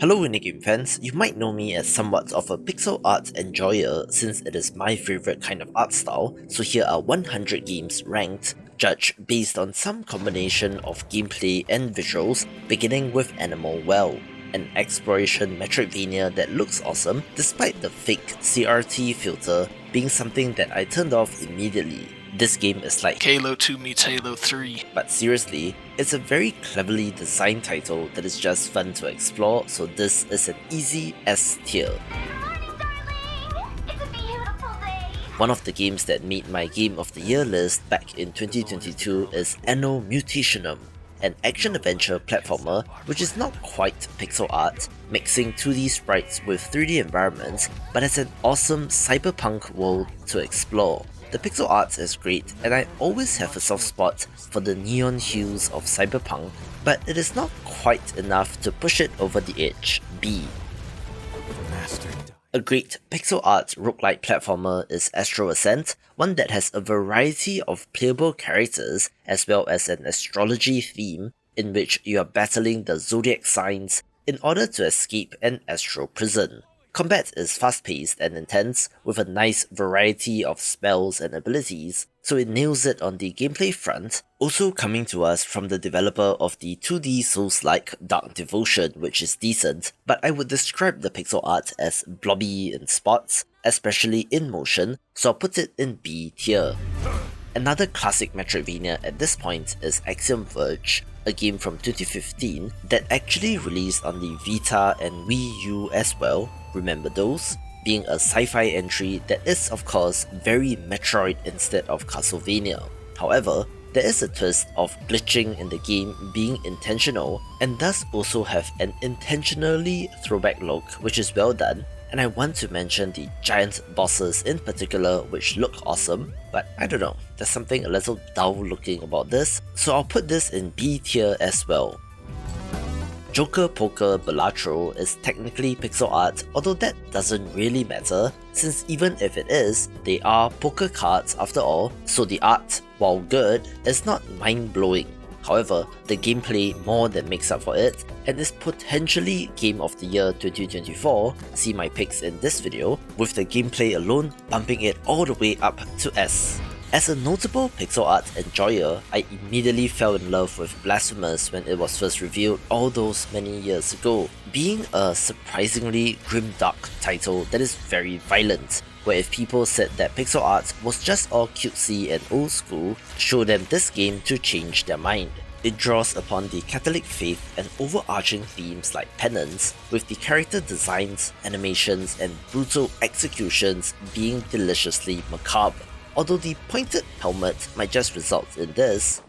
Hello Game fans, you might know me as somewhat of a pixel art enjoyer since it is my favorite kind of art style, so here are 100 games ranked, judged based on some combination of gameplay and visuals, beginning with Animal Well, an exploration Metroidvania that looks awesome despite the fake CRT filter being something that I turned off immediately. This game is like Halo 2 meets Halo 3. But seriously, it's a very cleverly designed title that is just fun to explore, so this is an easy S tier. One of the games that made my Game of the Year list back in 2022 is ANNO Mutationem, an action-adventure platformer which is not quite pixel art, mixing 2D sprites with 3D environments, but has an awesome cyberpunk world to explore. The pixel art is great, and I always have a soft spot for the neon hues of cyberpunk, but it is not quite enough to push it over the edge. B. A great pixel art roguelike platformer is Astral Ascent, one that has a variety of playable characters as well as an astrology theme in which you are battling the zodiac signs in order to escape an astral prison. Combat is fast-paced and intense, with a nice variety of spells and abilities, so it nails it on the gameplay front, also coming to us from the developer of the 2D Souls-like Dark Devotion, which is decent, but I would describe the pixel art as blobby in spots, especially in motion, so I'll put it in B tier. Another classic Metroidvania at this point is Axiom Verge, a game from 2015 that actually released on the Vita and Wii U as well, remember those? Being a sci-fi entry that is of course very Metroid instead of Castlevania. However, there is a twist of glitching in the game being intentional and does also have an intentionally throwback look which is well done, and I want to mention the giant bosses in particular which look awesome, but I don't know, there's something a little dull looking about this, so I'll put this in B tier as well. Joker Poker Balatro is technically pixel art, although that doesn't really matter, since even if it is, they are poker cards after all, so the art, while good, is not mind-blowing. However, the gameplay more than makes up for it, and is potentially Game of the Year 2024, see my picks in this video, with the gameplay alone bumping it all the way up to S. As a notable pixel art enjoyer, I immediately fell in love with Blasphemous when it was first revealed all those many years ago, being a surprisingly grimdark title that is very violent, where if people said that pixel art was just all cutesy and old school, show them this game to change their mind. It draws upon the Catholic faith and overarching themes like penance, with the character designs, animations, and brutal executions being deliciously macabre. Although the pointed helmet might just result in this,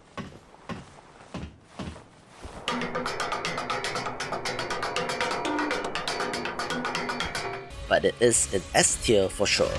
but it is an S tier for sure.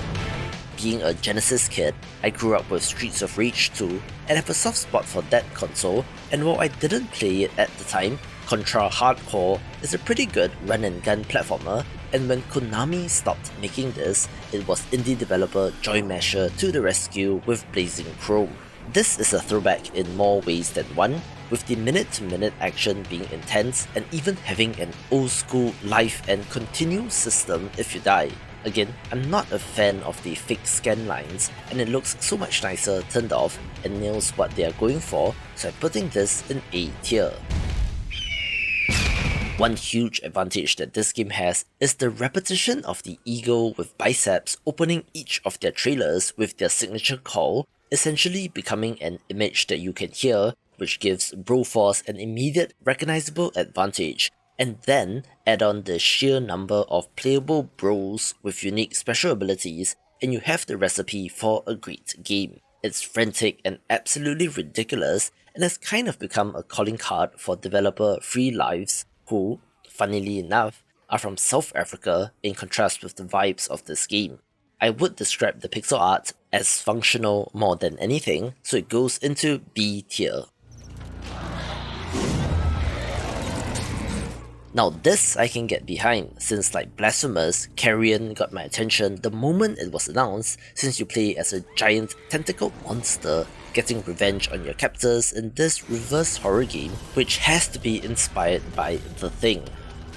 Being a Genesis kid, I grew up with Streets of Rage 2 and have a soft spot for that console, and while I didn't play it at the time, Contra Hardcore is a pretty good run and gun platformer, and when Konami stopped making this, it was indie developer Joy Masher to the rescue with Blazing Chrome. This is a throwback in more ways than one, with the minute-to-minute action being intense and even having an old-school life and continue system if you die. Again, I'm not a fan of the fake scan lines, and it looks so much nicer turned off and nails what they are going for, so I'm putting this in A tier. One huge advantage that this game has is the repetition of the eagle with biceps opening each of their trailers with their signature call, essentially becoming an image that you can hear, which gives Broforce an immediate recognizable advantage, and then add on the sheer number of playable bros with unique special abilities, and you have the recipe for a great game. It's frantic and absolutely ridiculous, and has kind of become a calling card for developer Free Lives, who, funnily enough, are from South Africa in contrast with the vibes of this game. I would describe the pixel art as functional more than anything, so it goes into B tier. Now this I can get behind, since like Blasphemous, CARRION got my attention the moment it was announced, since you play as a giant tentacled monster getting revenge on your captors in this reverse horror game, which has to be inspired by The Thing.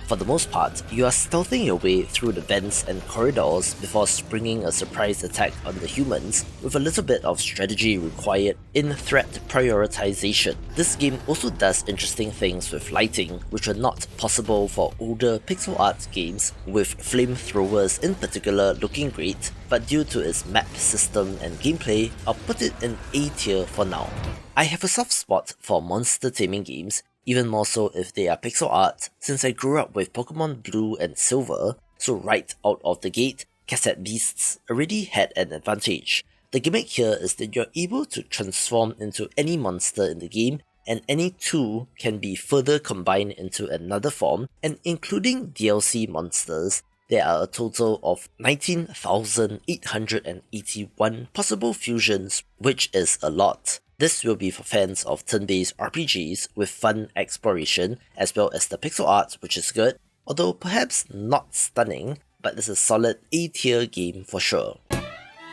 For the most part, you are stealthing your way through the vents and corridors before springing a surprise attack on the humans, with a little bit of strategy required in threat prioritization. This game also does interesting things with lighting, which were not possible for older pixel art games, with flamethrowers in particular looking great, but due to its map system and gameplay, I'll put it in A tier for now. I have a soft spot for monster taming games, even more so if they are pixel art, since I grew up with Pokemon Blue and Silver, so right out of the gate, Cassette Beasts already had an advantage. The gimmick here is that you're able to transform into any monster in the game, and any two can be further combined into another form, and including DLC monsters, there are a total of 19,881 possible fusions, which is a lot. This will be for fans of turn-based RPGs with fun exploration, as well as the pixel art, which is good, although perhaps not stunning, but it's a solid A-tier game for sure.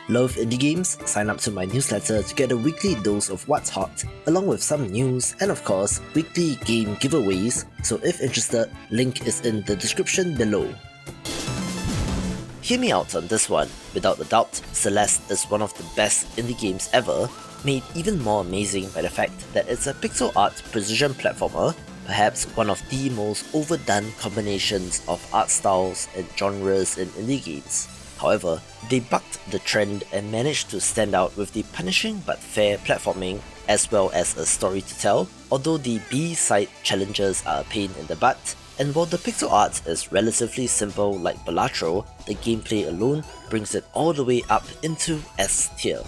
Love indie games? Sign up to my newsletter to get a weekly dose of what's hot, along with some news and of course, weekly game giveaways, so if interested, link is in the description below. Hear me out on this one. Without a doubt, Celeste is one of the best indie games ever, made even more amazing by the fact that it's a pixel art precision platformer, perhaps one of the most overdone combinations of art styles and genres in indie games. However, they bucked the trend and managed to stand out with the punishing but fair platforming, as well as a story to tell, although the B-side challenges are a pain in the butt, and while the pixel art is relatively simple like Balatro, the gameplay alone brings it all the way up into S tier.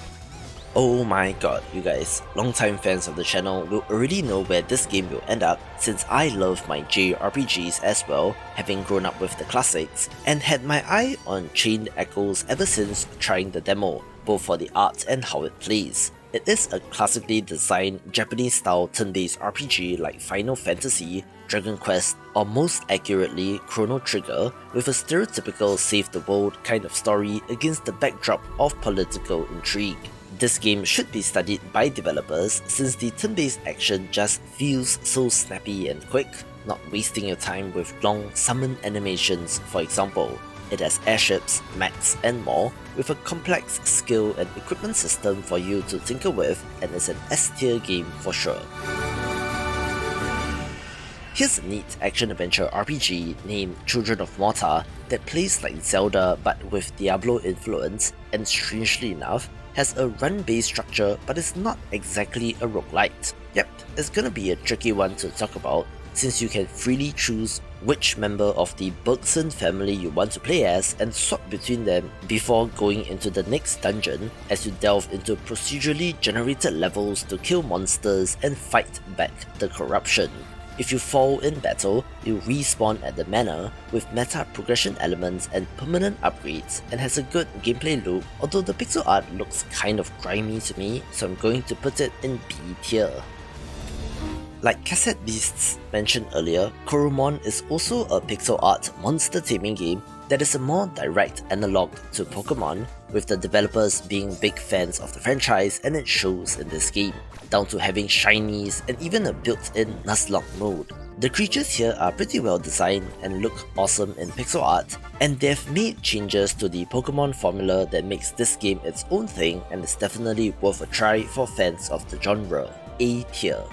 Oh my god, you guys, longtime fans of the channel will already know where this game will end up, since I love my JRPGs as well, having grown up with the classics, and had my eye on Chained Echoes ever since trying the demo, both for the art and how it plays. It is a classically designed Japanese-style turn-based RPG like Final Fantasy, Dragon Quest, or most accurately Chrono Trigger, with a stereotypical save-the-world kind of story against the backdrop of political intrigue. This game should be studied by developers since the turn-based action just feels so snappy and quick, not wasting your time with long summon animations for example. It has airships, mechs and more, with a complex skill and equipment system for you to tinker with, and is an S-tier game for sure. Here's a neat action-adventure RPG named Children of Morta that plays like Zelda but with Diablo influence, and strangely enough, has a run-based structure but is not exactly a roguelite. Yep, it's gonna be a tricky one to talk about, since you can freely choose which member of the Bergson family you want to play as and swap between them before going into the next dungeon as you delve into procedurally generated levels to kill monsters and fight back the corruption. If you fall in battle, you respawn at the manor with meta progression elements and permanent upgrades, and has a good gameplay loop, although the pixel art looks kind of grimy to me, so I'm going to put it in B tier. Like Cassette Beasts mentioned earlier, Coromon is also a pixel art monster taming game that is a more direct analogue to Pokemon, with the developers being big fans of the franchise, and it shows in this game, down to having shinies and even a built-in Nuzlocke mode. The creatures here are pretty well designed and look awesome in pixel art, and they've made changes to the Pokemon formula that makes this game its own thing and is definitely worth a try for fans of the genre. A tier.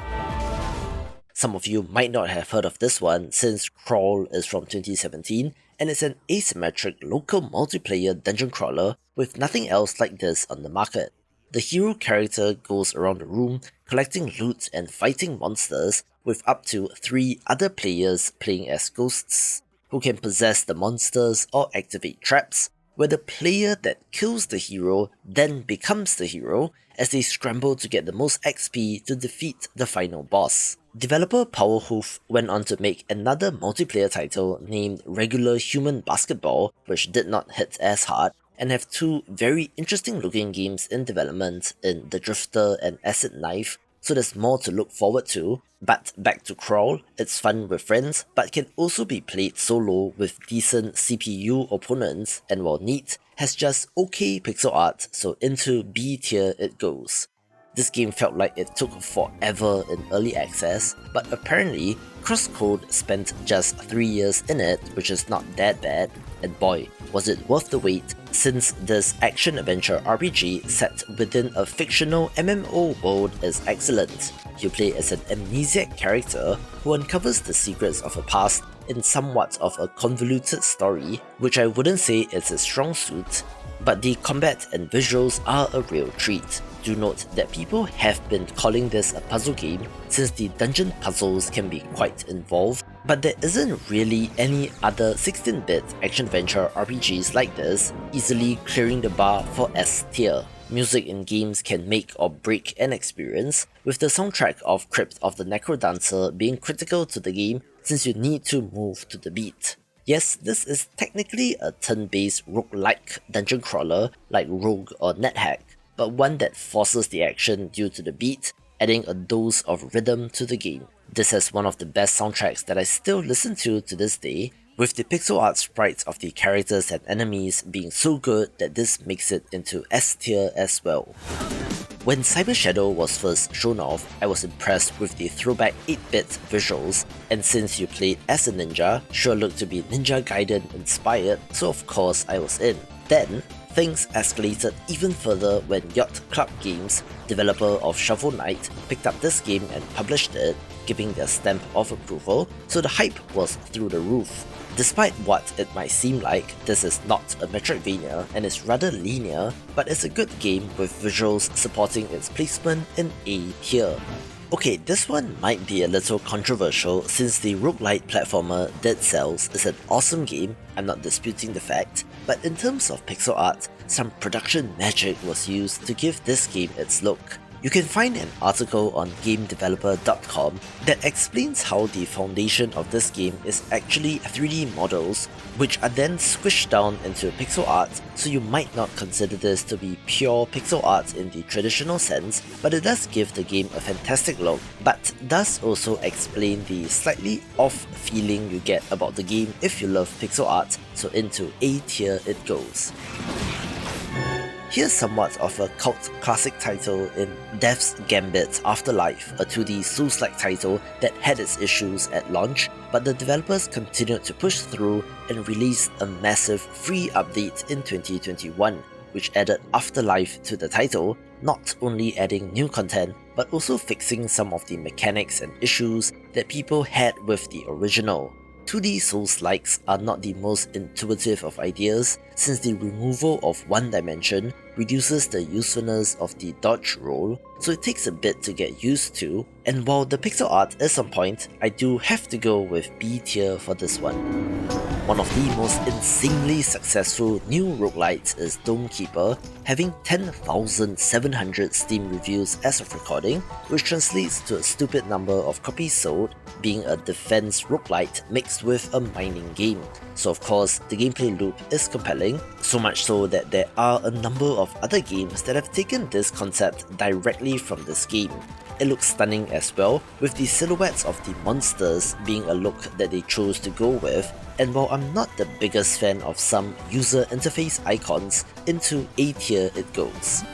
Some of you might not have heard of this one since Crawl is from 2017 and it's an asymmetric local multiplayer dungeon crawler with nothing else like this on the market. The hero character goes around the room collecting loot and fighting monsters, with up to 3 other players playing as ghosts, who can possess the monsters or activate traps, where the player that kills the hero then becomes the hero as they scramble to get the most XP to defeat the final boss. Developer Powerhoof went on to make another multiplayer title named Regular Human Basketball, which did not hit as hard, and have 2 very interesting looking games in development in The Drifter and Acid Knife, so there's more to look forward to. But back to Crawl, it's fun with friends, but can also be played solo with decent CPU opponents, and while neat, has just okay pixel art, so into B tier it goes. This game felt like it took forever in early access, but apparently CrossCode spent just 3 years in it, which is not that bad, and boy, was it worth the wait, since this action-adventure RPG set within a fictional MMO world is excellent. You play as an amnesiac character who uncovers the secrets of a past in somewhat of a convoluted story, which I wouldn't say is a strong suit, but the combat and visuals are a real treat. Do note that people have been calling this a puzzle game since the dungeon puzzles can be quite involved, but there isn't really any other 16-bit action-adventure RPGs like this, easily clearing the bar for S tier. Music in games can make or break an experience, with the soundtrack of Crypt of the Necrodancer being critical to the game since you need to move to the beat. Yes, this is technically a turn-based roguelike dungeon crawler like Rogue or NetHack, but one that forces the action due to the beat, adding a dose of rhythm to the game. This has one of the best soundtracks that I still listen to this day, with the pixel art sprites of the characters and enemies being so good that this makes it into S tier as well. When Cyber Shadow was first shown off, I was impressed with the throwback 8-bit visuals, and since you played as a ninja, sure looked to be Ninja Gaiden inspired, so of course I was in. Then, things escalated even further when Yacht Club Games, developer of Shovel Knight, picked up this game and published it, giving their stamp of approval, so the hype was through the roof. Despite what it might seem like, this is not a Metroidvania and is rather linear, but it's a good game with visuals supporting its placement in A tier. Okay, this one might be a little controversial since the roguelite platformer Dead Cells is an awesome game, I'm not disputing the fact, but in terms of pixel art, some production magic was used to give this game its look. You can find an article on GameDeveloper.com that explains how the foundation of this game is actually 3D models, which are then squished down into pixel art, so you might not consider this to be pure pixel art in the traditional sense, but it does give the game a fantastic look, but does also explain the slightly off feeling you get about the game if you love pixel art, so into A tier it goes. Here's somewhat of a cult classic title in Dev's Gambit Afterlife, a 2D Souls-like title that had its issues at launch, but the developers continued to push through and released a massive free update in 2021, which added Afterlife to the title, not only adding new content, but also fixing some of the mechanics and issues that people had with the original. 2D Souls-likes are not the most intuitive of ideas, since the removal of one dimension reduces the usefulness of the dodge roll, so it takes a bit to get used to, and while the pixel art is on point, I do have to go with B tier for this one. One of the most insanely successful new roguelites is Domekeeper, having 10,700 Steam reviews as of recording, which translates to a stupid number of copies sold, being a defense roguelite mixed with a mining game. So of course, the gameplay loop is compelling, so much so that there are a number of other games that have taken this concept directly from this game. It looks stunning as well, with the silhouettes of the monsters being a look that they chose to go with, and while I'm not the biggest fan of some user interface icons, into A tier it goes.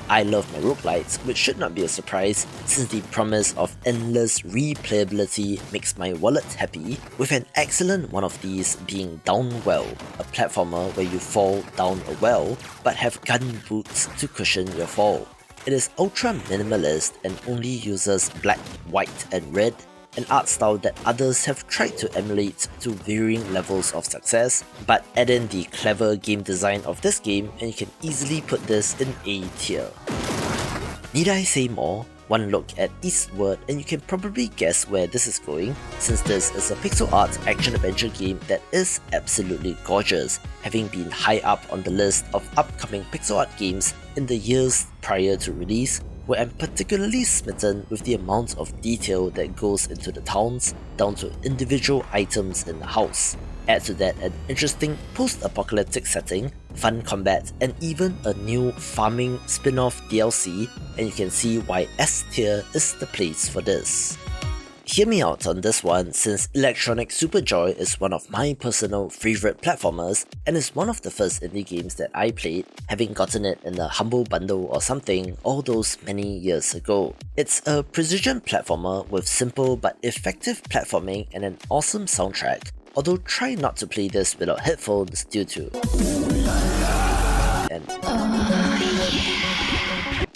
I love my roguelites, which should not be a surprise since the promise of endless replayability makes my wallet happy, with an excellent one of these being Downwell, a platformer where you fall down a well but have gun boots to cushion your fall. It is ultra minimalist and only uses black, white and red, an art style that others have tried to emulate to varying levels of success, but add in the clever game design of this game and you can easily put this in A tier. Need I say more? One look at Eastward and you can probably guess where this is going, since this is a pixel art action-adventure game that is absolutely gorgeous, having been high up on the list of upcoming pixel art games in the years prior to release, where I'm particularly smitten with the amount of detail that goes into the towns, down to individual items in the house. Add to that an interesting post-apocalyptic setting, fun combat, and even a new farming spin-off DLC, and you can see why S tier is the place for this. Hear me out on this one, since Electronic Superjoy is one of my personal favourite platformers and is one of the first indie games that I played, having gotten it in a humble bundle or something all those many years ago. It's a precision platformer with simple but effective platforming and an awesome soundtrack, although try not to play this without headphones due to...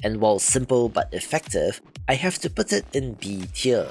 And while simple but effective, I have to put it in B tier.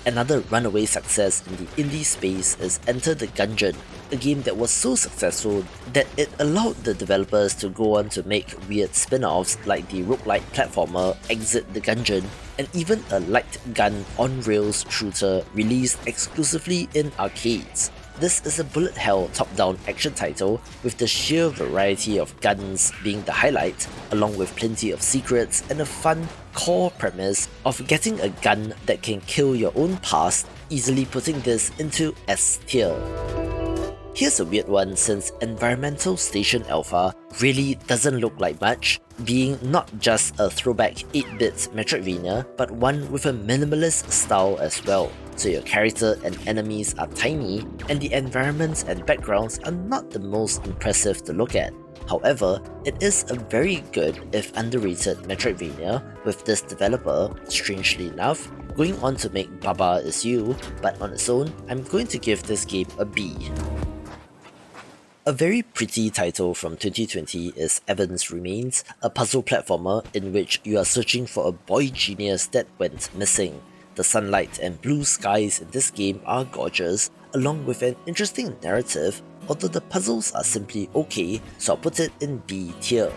Another runaway success in the indie space is Enter the Gungeon, a game that was so successful that it allowed the developers to go on to make weird spin-offs like the roguelike platformer Exit the Gungeon, and even a light gun on-rails shooter released exclusively in arcades. This is a bullet hell top-down action title with the sheer variety of guns being the highlight, along with plenty of secrets and a fun core premise of getting a gun that can kill your own past, easily putting this into S tier. Here's a weird one, since Environmental Station Alpha really doesn't look like much, being not just a throwback 8-bit Metroidvania, but one with a minimalist style as well. So your character and enemies are tiny, and the environments and backgrounds are not the most impressive to look at. However, it is a very good if underrated Metroidvania, with this developer, strangely enough, going on to make Baba Is You, but on its own, I'm going to give this game a B. A very pretty title from 2020 is Evan's Remains, a puzzle platformer in which you are searching for a boy genius that went missing. The sunlight and blue skies in this game are gorgeous, along with an interesting narrative, although the puzzles are simply okay, so I'll put it in B tier.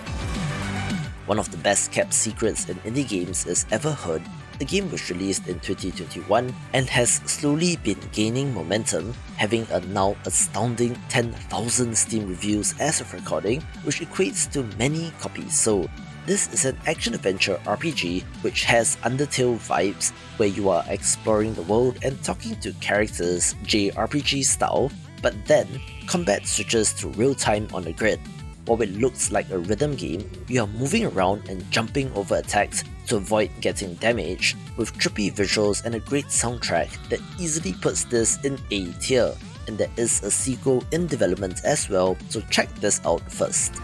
One of the best kept secrets in indie games is Everhood. The game was released in 2021 and has slowly been gaining momentum, having a now astounding 10,000 Steam reviews as of recording, which equates to many copies sold. This is an action-adventure RPG which has Undertale vibes, where you are exploring the world and talking to characters JRPG style, but then combat switches to real-time on the grid. While it looks like a rhythm game, you are moving around and jumping over attacks to avoid getting damaged, with trippy visuals and a great soundtrack that easily puts this in A tier, and there is a sequel in development as well, so check this out first.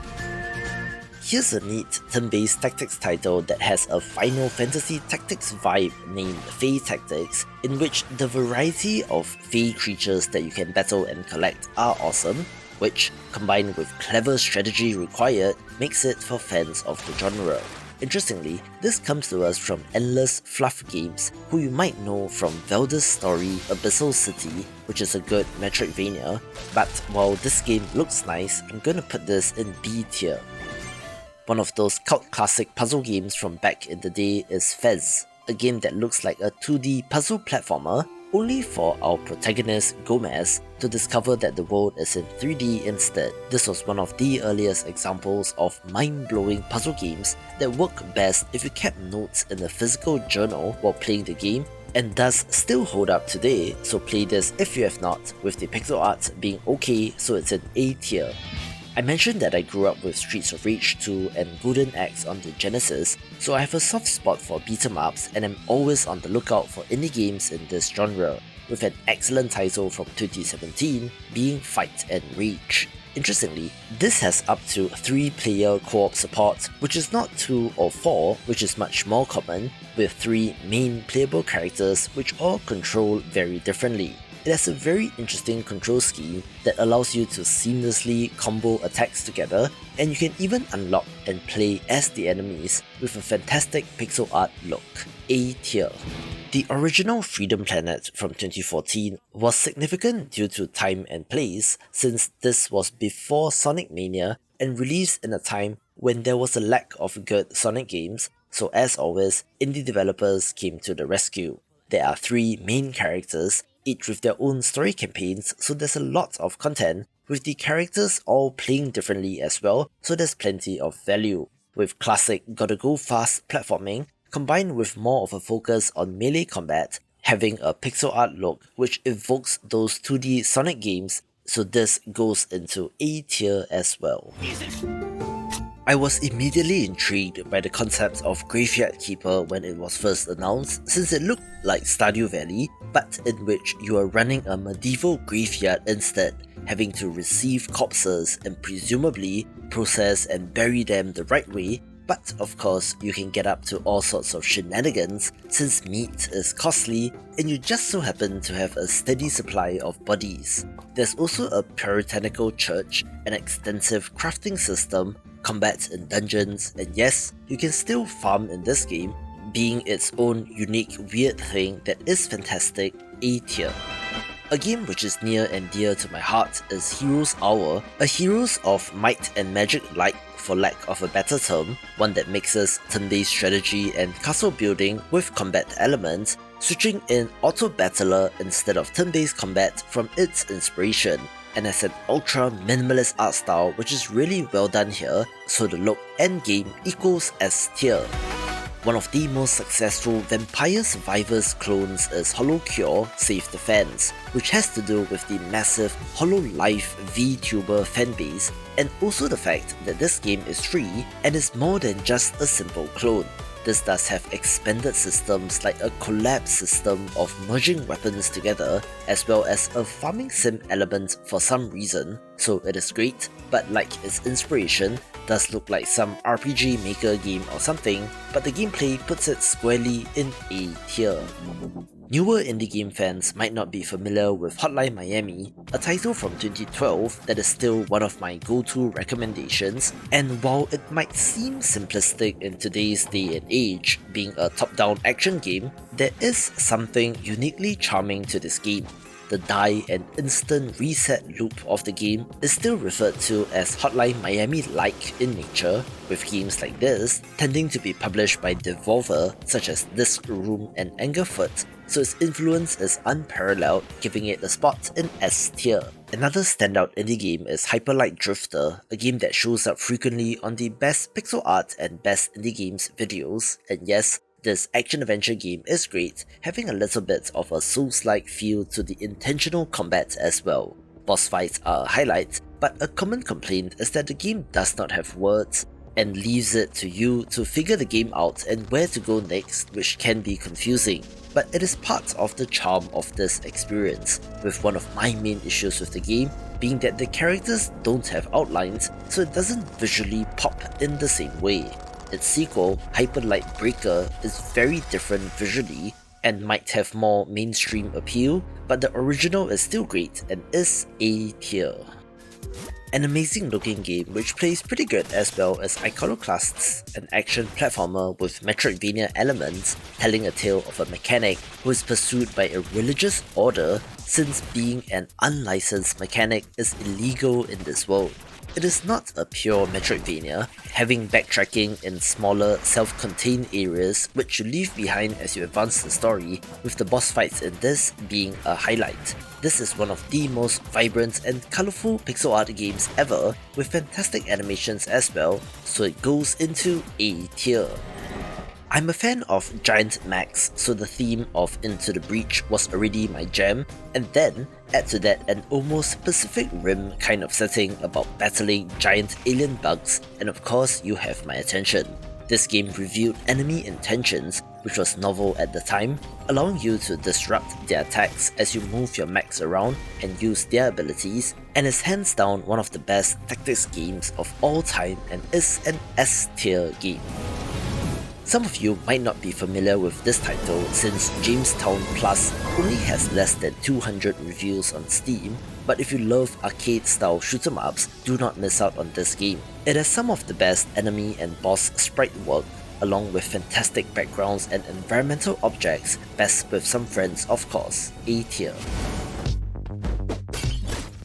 Here's a neat turn-based tactics title that has a Final Fantasy Tactics vibe named Fae Tactics, in which the variety of Fae creatures that you can battle and collect are awesome, which, combined with clever strategy required, makes it for fans of the genre. Interestingly, this comes to us from Endless Fluff Games, who you might know from Velda's Story Abyssal City, which is a good Metroidvania, but while this game looks nice, I'm gonna put this in B tier. One of those cult classic puzzle games from back in the day is Fez, a game that looks like a 2D puzzle platformer, only for our protagonist Gomez to discover that the world is in 3D instead. This was one of the earliest examples of mind-blowing puzzle games that work best if you kept notes in a physical journal while playing the game, and does still hold up today, so play this if you have not, with the pixel art being okay, so it's in A tier. I mentioned that I grew up with Streets of Rage 2 and Golden Axe on the Genesis, so I have a soft spot for beat-em-ups and am always on the lookout for indie games in this genre, with an excellent title from 2017 being Fight and Rage. Interestingly, this has up to 3-player co-op support, which is not 2 or 4, which is much more common, with 3 main playable characters which all control very differently. It has a very interesting control scheme that allows you to seamlessly combo attacks together, and you can even unlock and play as the enemies with a fantastic pixel art look. A tier. The original Freedom Planet from 2014 was significant due to time and place, since this was before Sonic Mania and released in a time when there was a lack of good Sonic games, so as always, indie developers came to the rescue. There are 3 main characters, each with their own story campaigns, so there's a lot of content, with the characters all playing differently as well, so there's plenty of value. With classic gotta go fast platforming, combined with more of a focus on melee combat, having a pixel art look which evokes those 2D Sonic games, so this goes into A tier as well. I was immediately intrigued by the concept of Graveyard Keeper when it was first announced, since it looked like Stardew Valley, but in which you are running a medieval graveyard instead, having to receive corpses and presumably process and bury them the right way. But of course, you can get up to all sorts of shenanigans since meat is costly and you just so happen to have a steady supply of bodies. There's also a puritanical church, an extensive crafting system, combat in dungeons, and yes, you can still farm in this game, being its own unique weird thing that is fantastic, A tier. A game which is near and dear to my heart is Heroes Hour, a Heroes of Might and Magic-like, for lack of a better term, one that mixes turn-based strategy and castle building with combat elements, switching in auto-battler instead of turn-based combat from its inspiration, and has an ultra minimalist art style which is really well done here, so the look and game equals S tier. One of the most successful Vampire Survivors clones is HoloCure Save the Fans, which has to do with the massive HoloLive VTuber fanbase, and also the fact that this game is free and is more than just a simple clone. This does have expanded systems like a collab system of merging weapons together, as well as a farming sim element for some reason, so it is great, but like its inspiration, does look like some RPG Maker game or something, but the gameplay puts it squarely in A tier. Newer indie game fans might not be familiar with Hotline Miami, a title from 2012 that is still one of my go-to recommendations, and while it might seem simplistic in today's day and age, being a top-down action game, there is something uniquely charming to this game. The die and instant reset loop of the game is still referred to as Hotline Miami-like in nature, with games like this tending to be published by Devolver such as Disc Room and Angerfoot, so its influence is unparalleled, giving it a spot in S tier. Another standout indie game is Hyper Light Drifter, a game that shows up frequently on the Best Pixel Art and Best Indie Games videos, and yes, this action-adventure game is great, having a little bit of a Souls-like feel to the intentional combat as well. Boss fights are a highlight, but a common complaint is that the game does not have words, and leaves it to you to figure the game out and where to go next, which can be confusing. But it is part of the charm of this experience, with one of my main issues with the game being that the characters don't have outlines, so it doesn't visually pop in the same way. Its sequel, Hyper Light Breaker, is very different visually and might have more mainstream appeal, but the original is still great and is A tier. An amazing looking game which plays pretty good as well as Iconoclasts, an action platformer with Metroidvania elements, telling a tale of a mechanic who is pursued by a religious order since being an unlicensed mechanic is illegal in this world. It is not a pure Metroidvania, having backtracking in smaller, self-contained areas which you leave behind as you advance the story, with the boss fights in this being a highlight. This is one of the most vibrant and colourful pixel art games ever, with fantastic animations as well, so it goes into A tier. I'm a fan of giant mechs, so the theme of Into the Breach was already my jam, and then add to that an almost Pacific Rim kind of setting about battling giant alien bugs, and of course you have my attention. This game revealed enemy intentions, which was novel at the time, allowing you to disrupt their attacks as you move your mechs around and use their abilities, and is hands down one of the best tactics games of all time and is an S tier game. Some of you might not be familiar with this title since Jamestown Plus only has less than 200 reviews on Steam, but if you love arcade-style shoot-em-ups, do not miss out on this game. It has some of the best enemy and boss sprite work, along with fantastic backgrounds and environmental objects, best with some friends of course, A tier.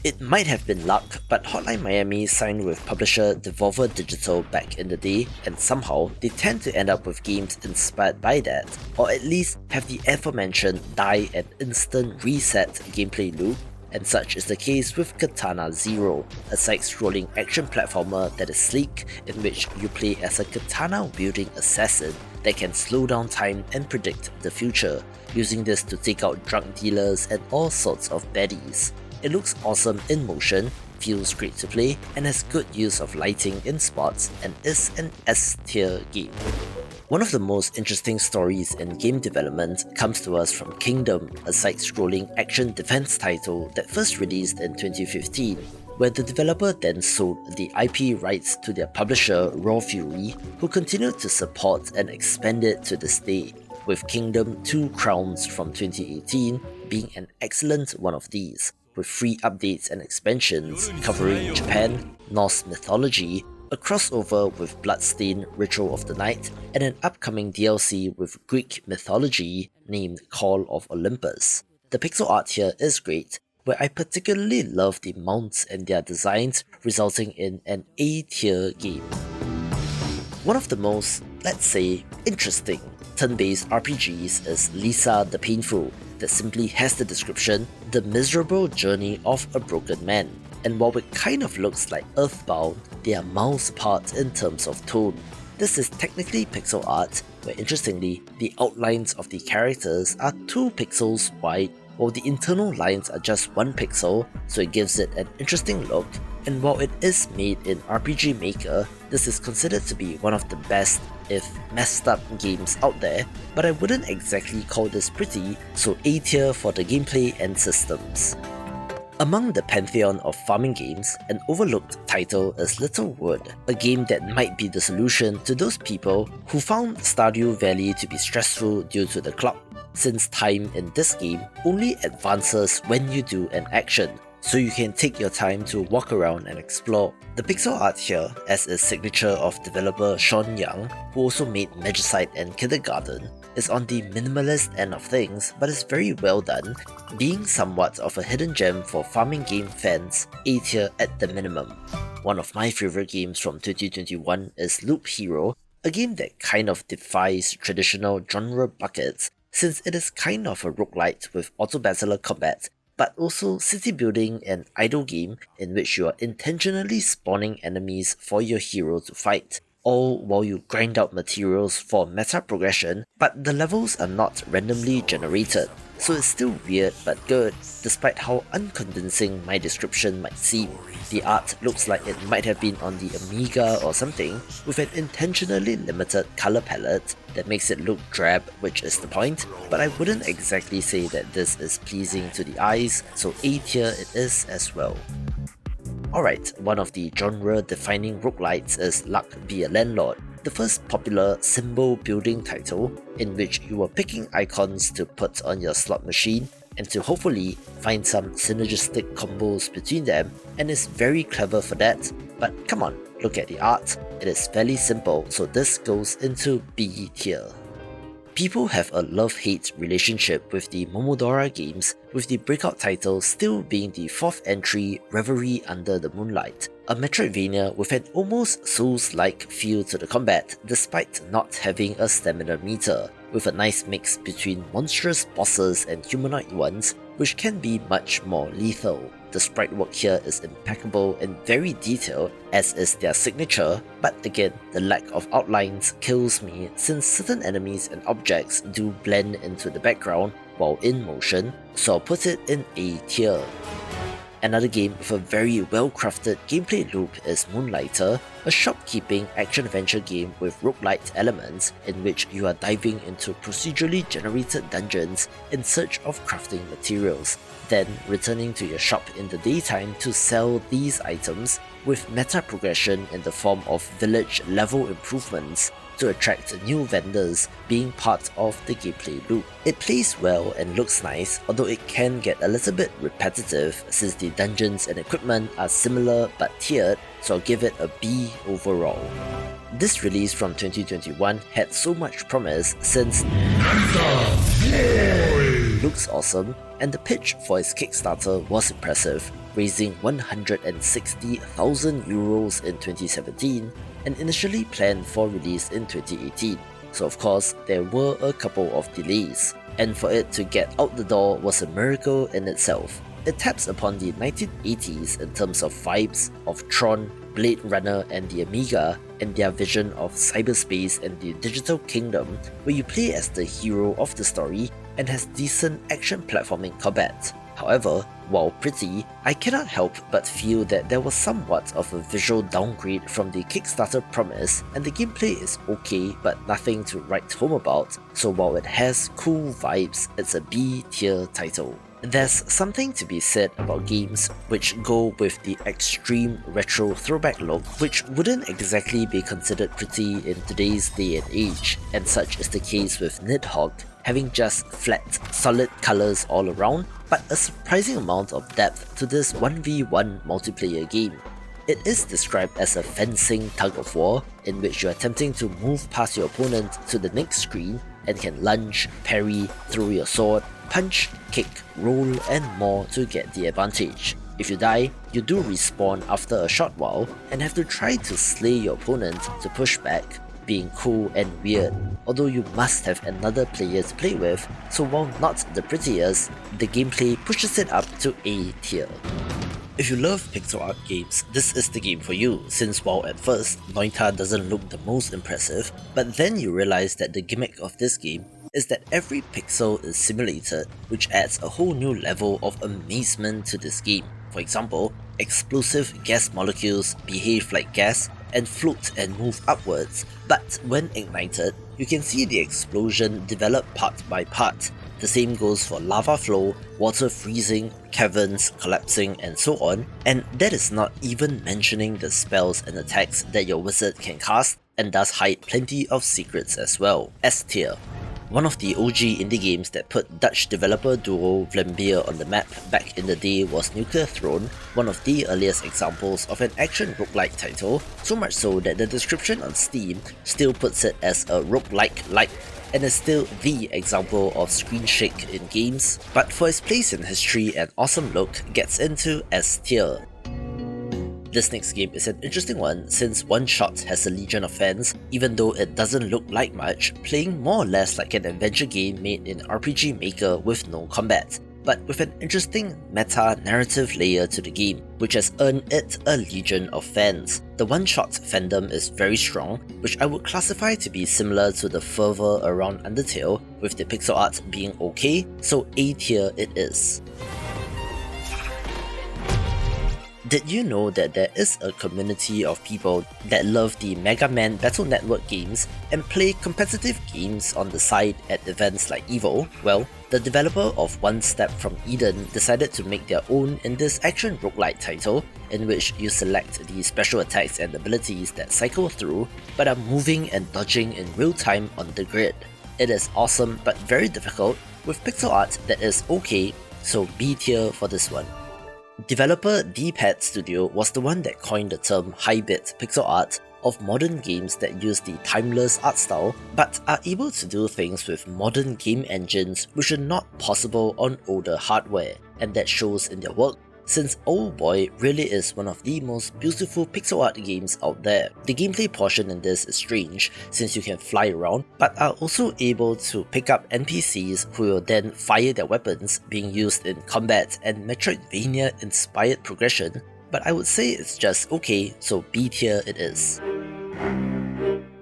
It might have been luck, but Hotline Miami signed with publisher Devolver Digital back in the day, and somehow they tend to end up with games inspired by that, or at least have the aforementioned die and instant reset gameplay loop, and such is the case with Katana Zero, a side-scrolling action platformer that is sleek, in which you play as a katana-wielding assassin that can slow down time and predict the future, using this to take out drug dealers and all sorts of baddies. It looks awesome in motion, feels great to play, and has good use of lighting in spots, and is an S-tier game. One of the most interesting stories in game development comes to us from Kingdom, a side-scrolling action defense title that first released in 2015, where the developer then sold the IP rights to their publisher Raw Fury, who continued to support and expand it to this day, with Kingdom 2 Crowns from 2018 being an excellent one of these, with free updates and expansions covering Japan, Norse mythology, a crossover with Bloodstained Ritual of the Night, and an upcoming DLC with Greek mythology named Call of Olympus. The pixel art here is great, where I particularly love the mounts and their designs, resulting in an A-tier game. One of the most, let's say, interesting turn-based RPGs is Lisa the Painful, that simply has the description, The Miserable Journey of a Broken Man. And while it kind of looks like Earthbound, they are miles apart in terms of tone. This is technically pixel art, where interestingly, the outlines of the characters are 2 pixels wide, while the internal lines are just 1 pixel, so it gives it an interesting look. And while it is made in RPG Maker, this is considered to be one of the best, if messed up, games out there, but I wouldn't exactly call this pretty, so A tier for the gameplay and systems. Among the pantheon of farming games, an overlooked title is Littlewood, a game that might be the solution to those people who found Stardew Valley to be stressful due to the clock, since time in this game only advances when you do an action, so you can take your time to walk around and explore. The pixel art here, as is signature of developer Sean Young, who also made Magicite and Kindergarten, is on the minimalist end of things, but is very well done, being somewhat of a hidden gem for farming game fans, A tier at the minimum. One of my favorite games from 2021 is Loop Hero, a game that kind of defies traditional genre buckets, since it is kind of a roguelite with auto-battler combat, but also city building and idle game in which you are intentionally spawning enemies for your hero to fight, all while you grind out materials for meta progression, but the levels are not randomly generated, so it's still weird but good, despite how unconvincing my description might seem. The art looks like it might have been on the Amiga or something, with an intentionally limited color palette that makes it look drab, which is the point, but I wouldn't exactly say that this is pleasing to the eyes, so A tier it is as well. Alright, one of the genre-defining roguelites is Luck Be a Landlord, the first popular symbol building title in which you are picking icons to put on your slot machine and to hopefully find some synergistic combos between them, and is very clever for that, but come on, look at the art, it is fairly simple, so this goes into B tier. People have a love-hate relationship with the Momodora games, with the breakout title still being the 4th entry, Reverie Under the Moonlight, a Metroidvania with an almost Souls-like feel to the combat despite not having a stamina meter, with a nice mix between monstrous bosses and humanoid ones, which can be much more lethal. The sprite work here is impeccable and very detailed, as is their signature, but again, the lack of outlines kills me since certain enemies and objects do blend into the background while in motion, so I'll put it in A tier. Another game with a very well-crafted gameplay loop is Moonlighter, a shopkeeping action-adventure game with roguelite elements in which you are diving into procedurally generated dungeons in search of crafting materials, then returning to your shop in the daytime to sell these items, with meta progression in the form of village level improvements to attract new vendors being part of the gameplay loop. It plays well and looks nice, although it can get a little bit repetitive since the dungeons and equipment are similar but tiered, so I'll give it a B overall. This release from 2021 had so much promise since looks awesome, and the pitch for its Kickstarter was impressive, raising 160,000 euros in 2017 and initially planned for release in 2018, so of course there were a couple of delays, and for it to get out the door was a miracle in itself. It taps upon the 1980s in terms of vibes of Tron, Blade Runner and the Amiga, and their vision of cyberspace and the digital kingdom, where you play as the hero of the story and has decent action platforming combat. However, While pretty, I cannot help but feel that there was somewhat of a visual downgrade from the Kickstarter promise, and the gameplay is okay but nothing to write home about, so while it has cool vibes, it's a B tier title. There's something to be said about games which go with the extreme retro throwback look, which wouldn't exactly be considered pretty in today's day and age, and such is the case with Nidhogg, having just flat, solid colours all around, but a surprising amount of depth to this 1v1 multiplayer game. It is described as a fencing tug-of-war, in which you are attempting to move past your opponent to the next screen and can lunge, parry, throw your sword, punch, kick, roll, and more to get the advantage. If you die, you do respawn after a short while and have to try to slay your opponent to push back, being cool and weird, although you must have another player to play with, so while not the prettiest, the gameplay pushes it up to A tier. If you love pixel art games, this is the game for you, since while at first, Noita doesn't look the most impressive, but then you realize that the gimmick of this game is that every pixel is simulated, which adds a whole new level of amazement to this game. For example, explosive gas molecules behave like gas and float and move upwards, but when ignited, you can see the explosion develop part by part. The same goes for lava flow, water freezing, caverns collapsing, and so on, and that is not even mentioning the spells and attacks that your wizard can cast, and thus hide plenty of secrets as well. S tier. One of the OG indie games that put Dutch developer duo Vlambeer on the map back in the day was Nuclear Throne, one of the earliest examples of an action roguelike title, so much so that the description on Steam still puts it as a roguelike-like, and is still the example of screen shake in games, but for its place in history and awesome look gets into S tier. This next game is an interesting one since One Shot has a legion of fans, even though it doesn't look like much, playing more or less like an adventure game made in RPG Maker with no combat, but with an interesting meta-narrative layer to the game, which has earned it a legion of fans. The one-shot fandom is very strong, which I would classify to be similar to the fervor around Undertale, with the pixel art being okay, so A tier it is. Did you know that there is a community of people that love the Mega Man Battle Network games and play competitive games on the side at events like EVO? Well, the developer of One Step from Eden decided to make their own in this action roguelike title, in which you select the special attacks and abilities that cycle through, but are moving and dodging in real time on the grid. It is awesome but very difficult, with pixel art that is okay, so B tier for this one. Developer D-Pad Studio was the one that coined the term high-bit pixel art of modern games that use the timeless art style, but are able to do things with modern game engines which are not possible on older hardware, and that shows in their work, since Oh Boy really is one of the most beautiful pixel art games out there. The gameplay portion in this is strange, since you can fly around, but are also able to pick up NPCs who will then fire their weapons, being used in combat and Metroidvania-inspired progression, but I would say it's just okay, so B tier it is.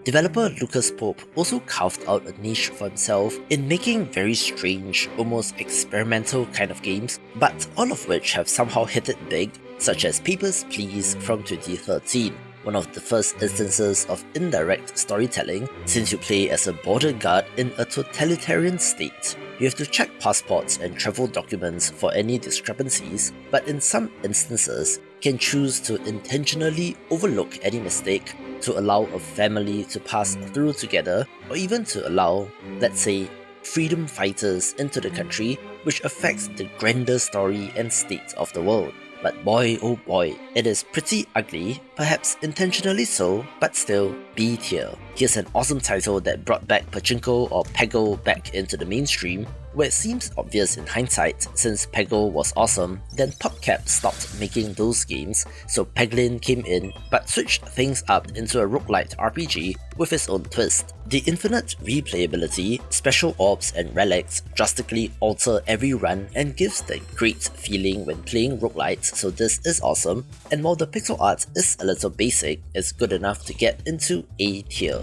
Developer Lucas Pope also carved out a niche for himself in making very strange, almost experimental kind of games, but all of which have somehow hit it big, such as Papers, Please from 2013, one of the first instances of indirect storytelling, since you play as a border guard in a totalitarian state. You have to check passports and travel documents for any discrepancies, but in some instances, can choose to intentionally overlook any mistake to allow a family to pass through together, or even to allow, let's say, freedom fighters into the country, which affects the grander story and state of the world. But boy oh boy, it is pretty ugly, perhaps intentionally so, but still B tier. Here's an awesome title that brought back Pachinko or Peggle back into the mainstream, where it seems obvious in hindsight, since Peggle was awesome, then PopCap stopped making those games, so Peglin came in, but switched things up into a roguelite RPG with its own twist. The infinite replayability, special orbs and relics drastically alter every run and gives the great feeling when playing roguelites, so this is awesome, and while the pixel art is a little basic, it's good enough to get into A tier.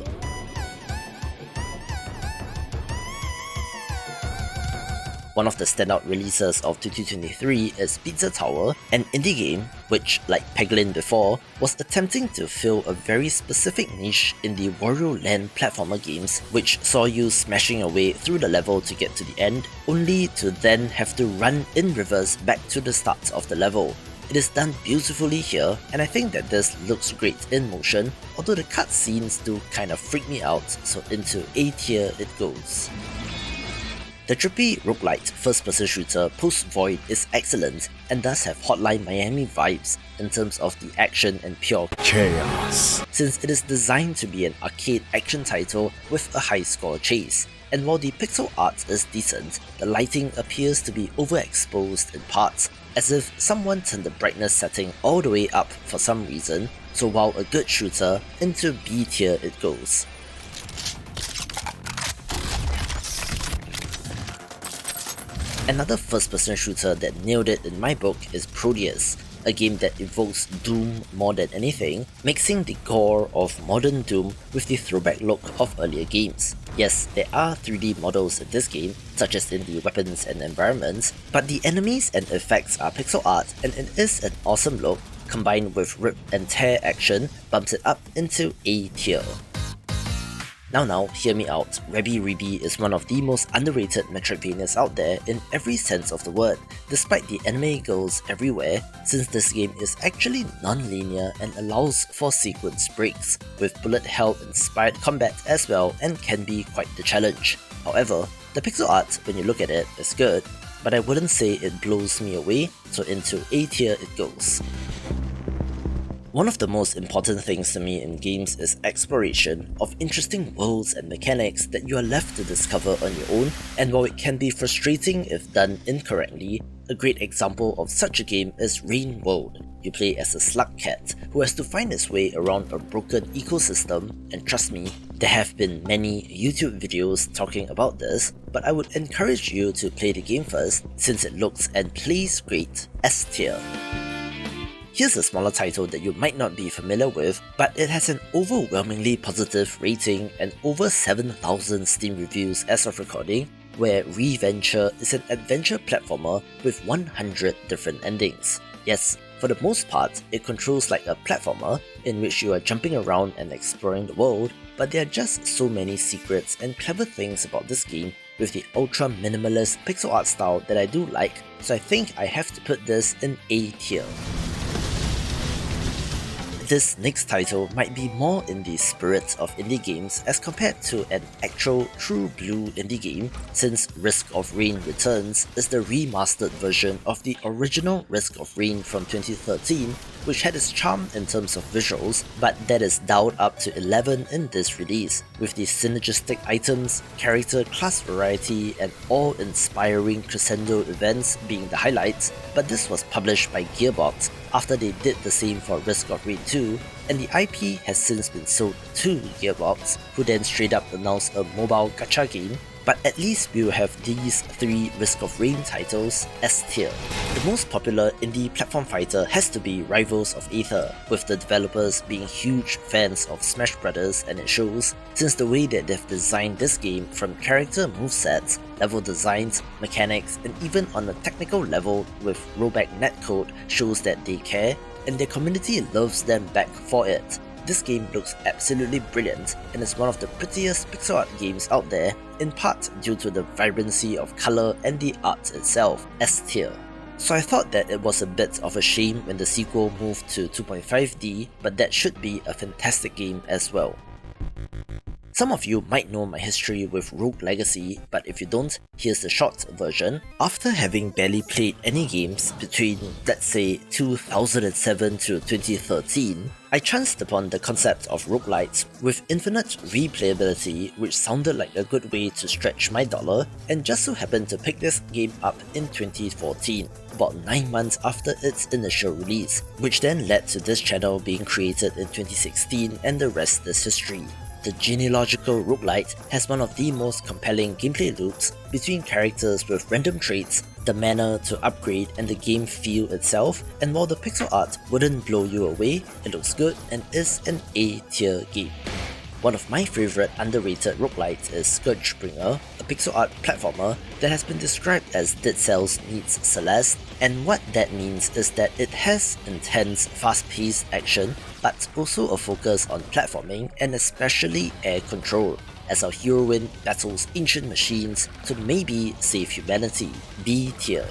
One of the standout releases of 2023 is Pizza Tower, an indie game which, like Peglin before, was attempting to fill a very specific niche in the Wario Land platformer games, which saw you smashing your way through the level to get to the end, only to then have to run in reverse back to the start of the level. It is done beautifully here, and I think that this looks great in motion, although the cutscenes do kind of freak me out, so into A tier it goes. The trippy roguelite first-person shooter Post-Void is excellent and does have Hotline Miami vibes in terms of the action and pure chaos, since it is designed to be an arcade action title with a high-score chase. And while the pixel art is decent, the lighting appears to be overexposed in parts, as if someone turned the brightness setting all the way up for some reason, so while a good shooter, into B tier it goes. Another first-person shooter that nailed it in my book is Proteus, a game that evokes Doom more than anything, mixing the gore of modern Doom with the throwback look of earlier games. Yes, there are 3D models in this game, such as in the weapons and environments, but the enemies and effects are pixel art and it is an awesome look, combined with rip and tear action, bumps it up into A tier. Now, hear me out. Rabi-Ribi is one of the most underrated Metroidvanias out there in every sense of the word, despite the anime goes everywhere, since this game is actually non-linear and allows for sequence breaks, with bullet hell inspired combat as well and can be quite the challenge. However, the pixel art, when you look at it, is good, but I wouldn't say it blows me away, so into A tier it goes. One of the most important things to me in games is exploration of interesting worlds and mechanics that you are left to discover on your own, and while it can be frustrating if done incorrectly, a great example of such a game is Rain World. You play as a slug cat who has to find his way around a broken ecosystem, and trust me, there have been many YouTube videos talking about this, but I would encourage you to play the game first since it looks and plays great. S tier. Here's a smaller title that you might not be familiar with, but it has an overwhelmingly positive rating and over 7,000 Steam reviews as of recording, where Reventure is an adventure platformer with 100 different endings. Yes, for the most part, it controls like a platformer in which you are jumping around and exploring the world, but there are just so many secrets and clever things about this game with the ultra minimalist pixel art style that I do like, so I think I have to put this in A tier. This next title might be more in the spirit of indie games as compared to an actual true blue indie game, since Risk of Rain Returns is the remastered version of the original Risk of Rain from 2013, which had its charm in terms of visuals, but that is dialed up to 11 in this release, with the synergistic items, character class variety, and awe-inspiring crescendo events being the highlights, but this was published by Gearbox after they did the same for Risk of Rain 2, and the IP has since been sold to Gearbox, who then straight up announced a mobile gacha game, but at least we will have these 3 Risk of Rain titles S tier. The most popular indie platform fighter has to be Rivals of Aether, with the developers being huge fans of Smash Bros, and it shows, since the way that they've designed this game from character movesets, level designs, mechanics, and even on a technical level with rollback netcode shows that they care, and their community loves them back for it. This game looks absolutely brilliant and is one of the prettiest pixel art games out there, in part due to the vibrancy of colour and the art itself, S tier. So I thought that it was a bit of a shame when the sequel moved to 2.5D, but that should be a fantastic game as well. Some of you might know my history with Rogue Legacy, but if you don't, here's the short version. After having barely played any games between, let's say, 2007 to 2013, I chanced upon the concept of roguelites with infinite replayability, which sounded like a good way to stretch my dollar, and just so happened to pick this game up in 2014, about 9 months after its initial release, which then led to this channel being created in 2016, and the rest is history. The genealogical roguelite has one of the most compelling gameplay loops between characters with random traits, the manner to upgrade, and the game feel itself, and while the pixel art wouldn't blow you away, it looks good and is an A tier game. One of my favourite underrated roguelites is Scourgebringer, a pixel art platformer that has been described as Dead Cells meets Celeste, and what that means is that it has intense, fast-paced action, but also a focus on platforming and especially air control, as our heroine battles ancient machines to maybe save humanity. B tier.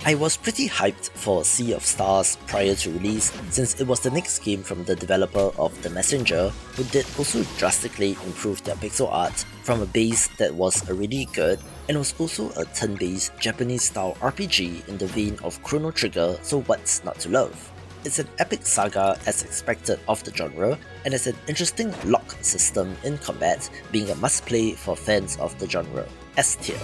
I was pretty hyped for Sea of Stars prior to release, since it was the next game from the developer of The Messenger, who did also drastically improve their pixel art from a base that was already good, and was also a turn-based Japanese-style RPG in the vein of Chrono Trigger, so what's not to love? It's an epic saga as expected of the genre, and has an interesting lock system in combat, being a must-play for fans of the genre. S tier.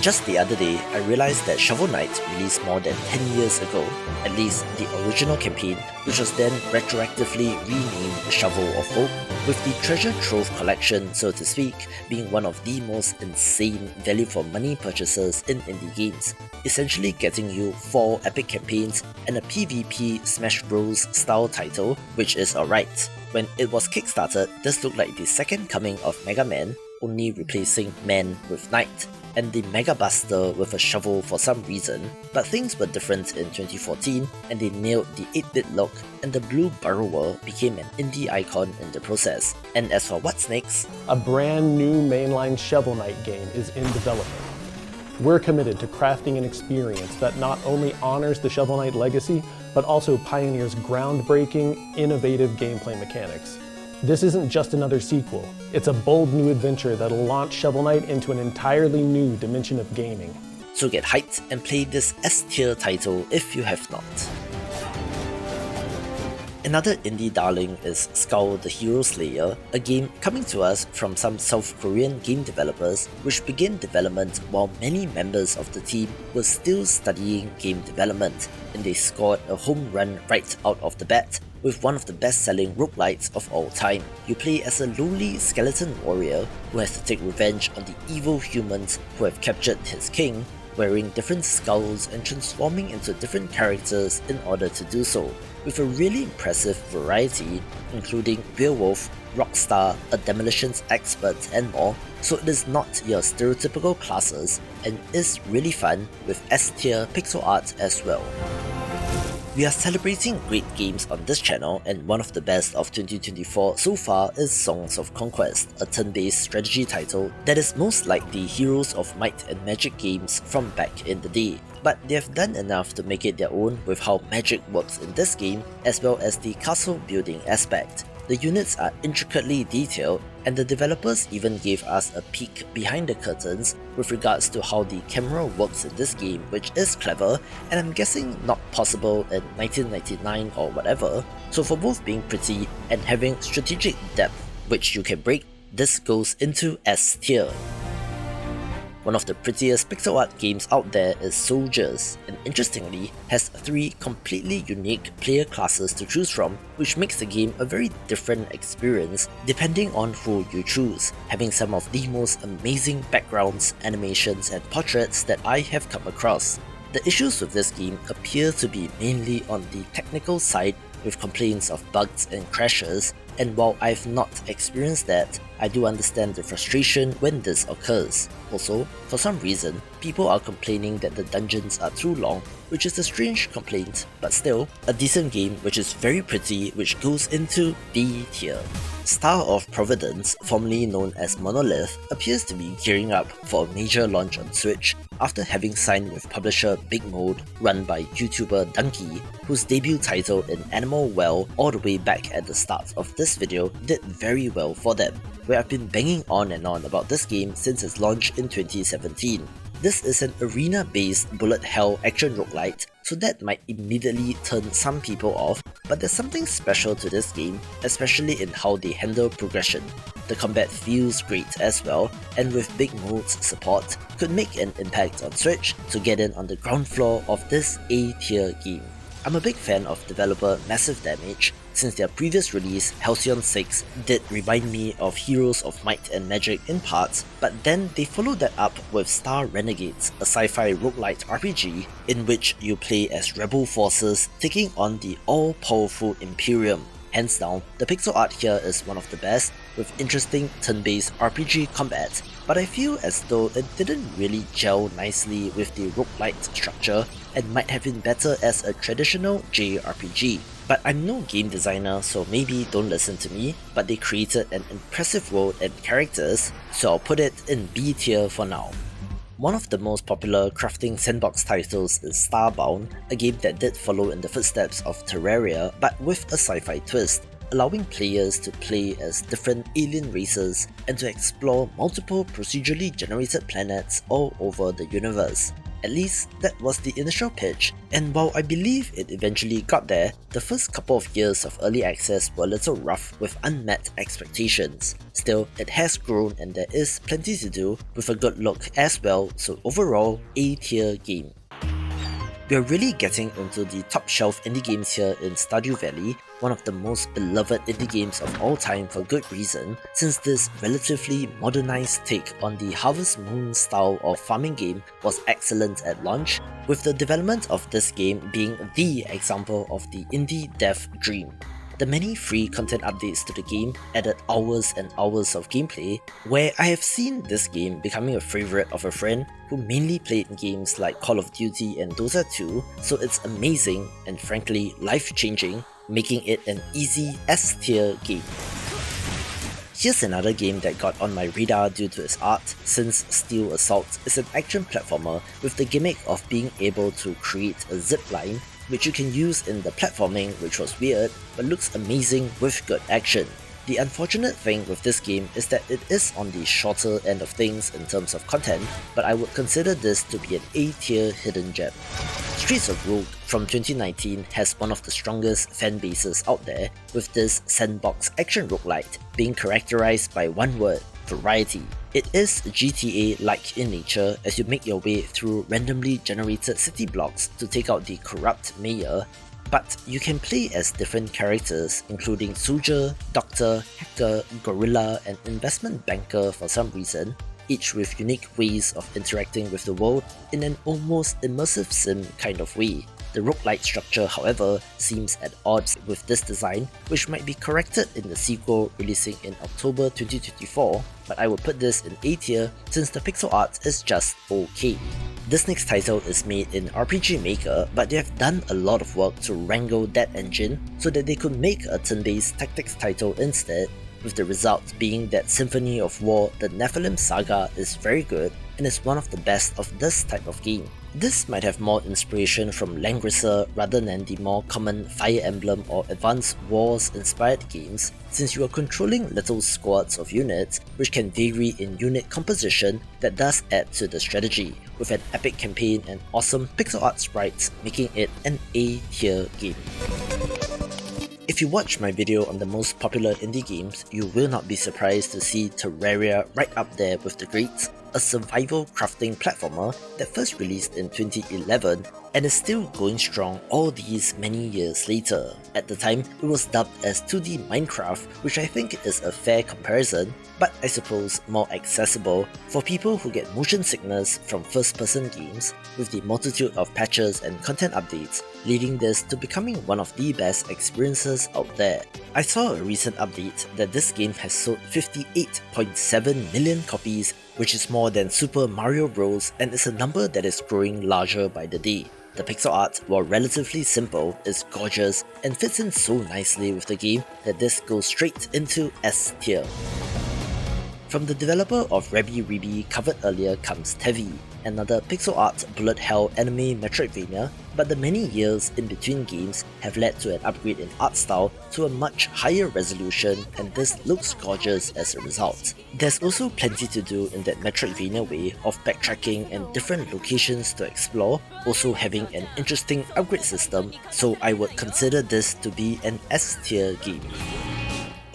Just the other day, I realized that Shovel Knight released more than 10 years ago, at least the original campaign, which was then retroactively renamed Shovel of Hope, with the treasure trove collection, so to speak, being one of the most insane value for money purchases in indie games, essentially getting you 4 epic campaigns and a PvP Smash Bros style title, which is alright. When it was kickstarted, this looked like the second coming of Mega Man, only replacing Man with Knight, and the Mega Buster with a shovel for some reason, but things were different in 2014 and they nailed the 8-bit look, and the Blue Burrower became an indie icon in the process. And as for what's next, a brand new mainline Shovel Knight game is in development. We're committed to crafting an experience that not only honors the Shovel Knight legacy, but also pioneers groundbreaking, innovative gameplay mechanics. This isn't just another sequel, it's a bold new adventure that'll launch Shovel Knight into an entirely new dimension of gaming. So get hyped and play this S-tier title if you have not. Another indie darling is Skull the Hero Slayer, a game coming to us from some South Korean game developers which began development while many members of the team were still studying game development, and they scored a home run right out of the bat with one of the best-selling roguelites of all time. You play as a lowly skeleton warrior who has to take revenge on the evil humans who have captured his king, wearing different skulls and transforming into different characters in order to do so, with a really impressive variety, including werewolf, rockstar, a demolitions expert and more, so it is not your stereotypical classes and is really fun with S-tier pixel art as well. We are celebrating great games on this channel, and one of the best of 2024 so far is Songs of Conquest, a turn-based strategy title that is most like the Heroes of Might and Magic games from back in the day. But they have done enough to make it their own with how magic works in this game, as well as the castle building aspect. The units are intricately detailed, and the developers even gave us a peek behind the curtains with regards to how the camera works in this game, which is clever, and I'm guessing not possible in 1999 or whatever. So for both being pretty and having strategic depth which you can break, this goes into S tier. One of the prettiest pixel art games out there is Soldiers, and interestingly has 3 completely unique player classes to choose from, which makes the game a very different experience depending on who you choose, having some of the most amazing backgrounds, animations and portraits that I have come across. The issues with this game appear to be mainly on the technical side, with complaints of bugs and crashes, and while I've not experienced that, I do understand the frustration when this occurs. Also, for some reason, people are complaining that the dungeons are too long, which is a strange complaint, but still, a decent game which is very pretty, which goes into B tier. Star of Providence, formerly known as Monolith, appears to be gearing up for a major launch on Switch after having signed with publisher Big Mode, run by YouTuber Donkey, whose debut title in Animal Well all the way back at the start of this video did very well for them, where I've been banging on and on about this game since its launch in 2017. This is an arena-based bullet hell action roguelite, so that might immediately turn some people off, but there's something special to this game, especially in how they handle progression. The combat feels great as well, and with Big Mode's support, could make an impact on Switch to get in on the ground floor of this A-tier game. I'm a big fan of developer Massive Damage, since their previous release, Halcyon 6, did remind me of Heroes of Might and Magic in parts, but then they followed that up with Star Renegades, a sci-fi roguelite RPG in which you play as rebel forces taking on the all-powerful Imperium. Hands down, the pixel art here is one of the best, with interesting turn-based RPG combat, but I feel as though it didn't really gel nicely with the roguelite structure and might have been better as a traditional JRPG. But I'm no game designer, so maybe don't listen to me, but they created an impressive world and characters, so I'll put it in B tier for now. One of the most popular crafting sandbox titles is Starbound, a game that did follow in the footsteps of Terraria but with a sci-fi twist, allowing players to play as different alien races and to explore multiple procedurally generated planets all over the universe. At least, that was the initial pitch, and while I believe it eventually got there, the first couple of years of early access were a little rough with unmet expectations. Still, it has grown and there is plenty to do with a good look as well, so overall, A tier game. We are really getting into the top shelf indie games here in Stardew Valley, one of the most beloved indie games of all time for good reason, since this relatively modernized take on the Harvest Moon style of farming game was excellent at launch, with the development of this game being the example of the indie dev dream. The many free content updates to the game added hours and hours of gameplay, where I have seen this game becoming a favourite of a friend who mainly played games like Call of Duty and Dota 2, so it's amazing and frankly life-changing, making it an easy S tier game. Here's another game that got on my radar due to its art, since Steel Assault is an action platformer with the gimmick of being able to create a zipline, which you can use in the platforming, which was weird, but looks amazing with good action. The unfortunate thing with this game is that it is on the shorter end of things in terms of content, but I would consider this to be an A tier hidden gem. Streets of Rogue from 2019 has one of the strongest fan bases out there, with this sandbox action roguelite being characterized by one word: variety. It is GTA-like in nature as you make your way through randomly generated city blocks to take out the corrupt mayor, but you can play as different characters including soldier, doctor, hacker, gorilla, and investment banker for some reason, each with unique ways of interacting with the world in an almost immersive sim kind of way. The roguelite structure, however, seems at odds with this design, which might be corrected in the sequel releasing in October 2024, but I would put this in A tier since the pixel art is just okay. This next title is made in RPG Maker, but they have done a lot of work to wrangle that engine so that they could make a turn-based tactics title instead, with the result being that Symphony of War: The Nephilim Saga is very good and is one of the best of this type of game. This might have more inspiration from Langrisser rather than the more common Fire Emblem or Advanced Wars inspired games, since you are controlling little squads of units which can vary in unit composition that does add to the strategy, with an epic campaign and awesome pixel art sprites making it an A tier game. If you watch my video on the most popular indie games, you will not be surprised to see Terraria right up there with the greats, a survival crafting platformer that first released in 2011 and is still going strong all these many years later. At the time, it was dubbed as 2D Minecraft, which I think is a fair comparison, but I suppose more accessible for people who get motion sickness from first-person games, with the multitude of patches and content updates, leading this to becoming one of the best experiences out there. I saw a recent update that this game has sold 58.7 million copies, which is more than Super Mario Bros. And is a number that is growing larger by the day. The pixel art, while relatively simple, is gorgeous and fits in so nicely with the game that this goes straight into S tier. From the developer of Rabi-Ribi covered earlier comes Tevi, another pixel art bullet hell anime Metroidvania, but the many years in between games have led to an upgrade in art style to a much higher resolution, and this looks gorgeous as a result. There's also plenty to do in that Metroidvania way of backtracking and different locations to explore, also having an interesting upgrade system, so I would consider this to be an S tier game.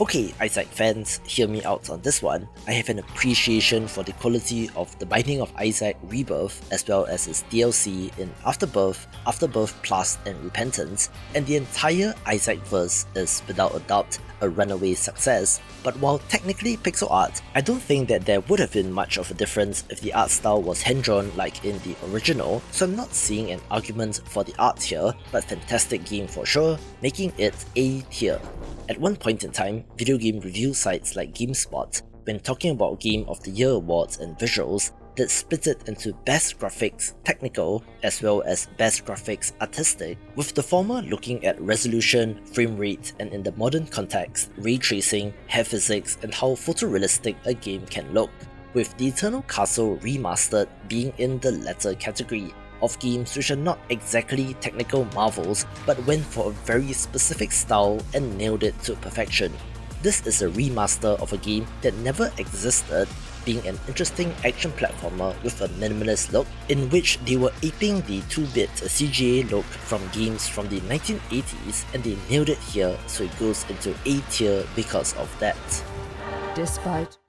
Okay, Isaac fans, hear me out on this one. I have an appreciation for the quality of The Binding of Isaac Rebirth, as well as its DLC in Afterbirth, Afterbirth Plus, and Repentance, and the entire Isaac verse is, without a doubt, a runaway success, but while technically pixel art, I don't think that there would have been much of a difference if the art style was hand-drawn like in the original, so I'm not seeing an argument for the art here, but fantastic game for sure, making it A tier. At one point in time, video game review sites like GameSpot, when talking about Game of the Year awards and visuals, that split it into Best Graphics Technical as well as Best Graphics Artistic, with the former looking at resolution, frame rate, and in the modern context, ray tracing, hair physics, and how photorealistic a game can look, with the Eternal Castle Remastered being in the latter category of games which are not exactly technical marvels but went for a very specific style and nailed it to perfection. This is a remaster of a game that never existed, being an interesting action platformer with a minimalist look, in which they were aping the 2-bit CGA look from games from the 1980s, and they nailed it here, so it goes into A tier because of that.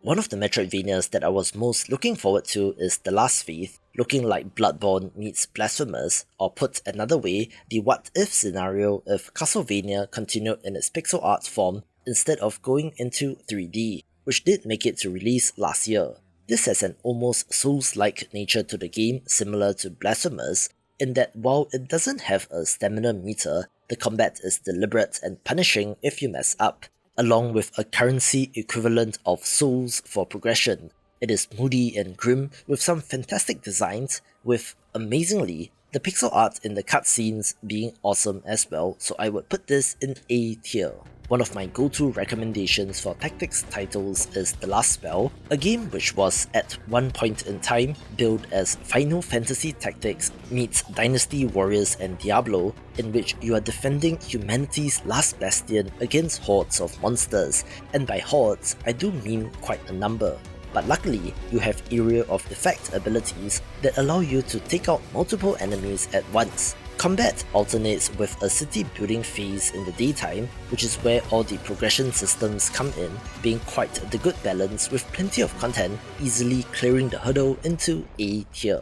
One of the Metroidvanias that I was most looking forward to is The Last Faith, looking like Bloodborne meets Blasphemous, or put another way, the what-if scenario if Castlevania continued in its pixel art form instead of going into 3D, which did make it to release last year. This has an almost Souls-like nature to the game, similar to Blasphemous, in that while it doesn't have a stamina meter, the combat is deliberate and punishing if you mess up, along with a currency equivalent of souls for progression. It is moody and grim with some fantastic designs, with, amazingly, the pixel art in the cutscenes being awesome as well, so I would put this in A tier. One of my go-to recommendations for tactics titles is The Last Spell, a game which was, at one point in time, billed as Final Fantasy Tactics meets Dynasty Warriors and Diablo, in which you are defending humanity's last bastion against hordes of monsters, and by hordes, I do mean quite a number. But luckily, you have Area of Effect abilities that allow you to take out multiple enemies at once. Combat alternates with a city building phase in the daytime, which is where all the progression systems come in, being quite the good balance with plenty of content, easily clearing the hurdle into A tier.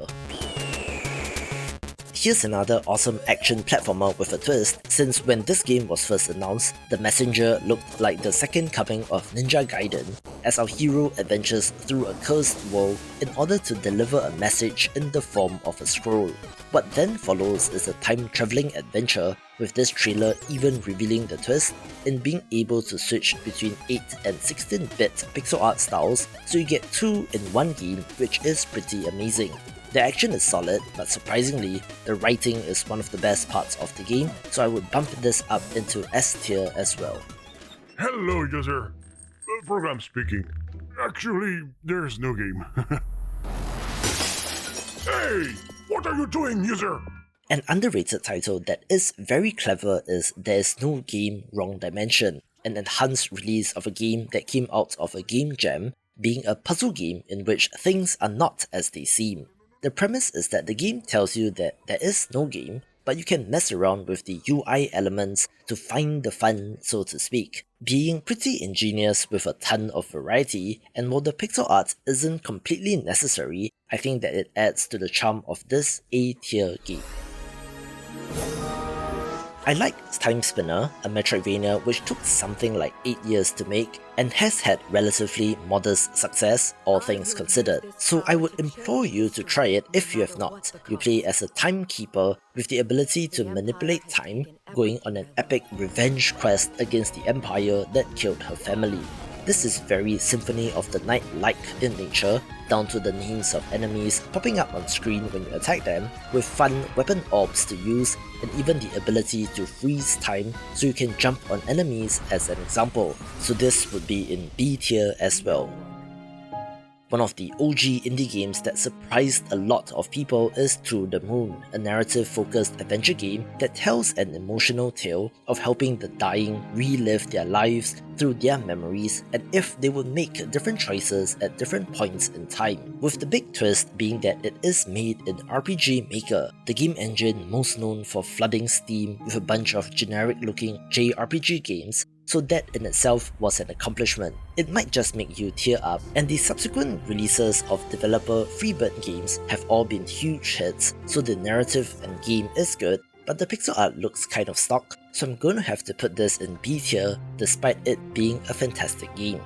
Here's another awesome action platformer with a twist, since when this game was first announced, The Messenger looked like the second coming of Ninja Gaiden, as our hero adventures through a cursed world in order to deliver a message in the form of a scroll. What then follows is a time-travelling adventure, with this trailer even revealing the twist in being able to switch between 8 and 16-bit pixel art styles, so you get two in one game, which is pretty amazing. The action is solid, but surprisingly, the writing is one of the best parts of the game, so I would bump this up into S tier as well. Hello, user. Program speaking. Actually, there's no game. Hey! What are you doing, user? An underrated title that is very clever is There's No Game Wrong Dimension, an enhanced release of a game that came out of a game jam, being a puzzle game in which things are not as they seem. The premise is that the game tells you that there is no game, but you can mess around with the UI elements to find the fun, so to speak, being pretty ingenious with a ton of variety, and while the pixel art isn't completely necessary, I think that it adds to the charm of this A tier game. I like Time Spinner, a Metroidvania which took something like 8 years to make and has had relatively modest success, all things considered, so I would implore you to try it if you have not. You play as a timekeeper with the ability to manipulate time, going on an epic revenge quest against the empire that killed her family. This is very Symphony of the Night-like in nature, down to the names of enemies popping up on screen when you attack them, with fun weapon orbs to use, and even the ability to freeze time so you can jump on enemies as an example, so this would be in B tier as well. One of the OG indie games that surprised a lot of people is To the Moon, a narrative-focused adventure game that tells an emotional tale of helping the dying relive their lives through their memories and if they would make different choices at different points in time, with the big twist being that it is made in RPG Maker, the game engine most known for flooding Steam with a bunch of generic-looking JRPG games, so that in itself was an accomplishment. It might just make you tear up, and the subsequent releases of developer Freebird games have all been huge hits, so the narrative and game is good, but the pixel art looks kind of stock, so I'm gonna have to put this in B tier despite it being a fantastic game.